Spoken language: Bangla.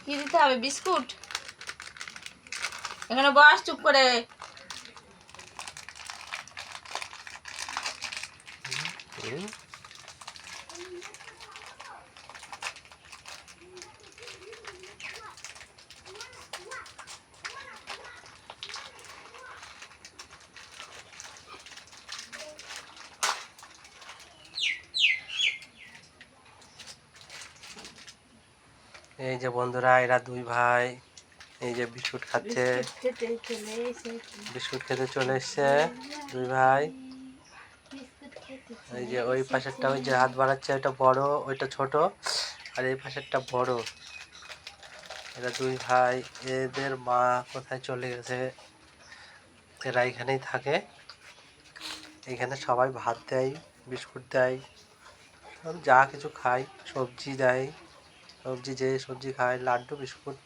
কি দিতে হবে? বিস্কুট। এখানে বস চুপ করে। এই যে বন্ধুরা, এরা দুই ভাই এই যে বিস্কুট খাচ্ছে। বিস্কুট খেতে চলে এসছে দুই ভাই। এই যে ওই পাশেরটা ওই যে হাত বাড়াচ্ছে, ওইটা বড়, ওইটা ছোট, আর এই পাশেরটা বড়। এরা দুই ভাই। এদের মা কোথায় চলে গেছে, এরা এখানেই থাকে। এখানে সবাই ভাত দেয়, বিস্কুট দেয়, সব যা কিছু খায়, সবজি দেয়, সবজি যে সবজি খায়, লাড্ডু বিস্কুট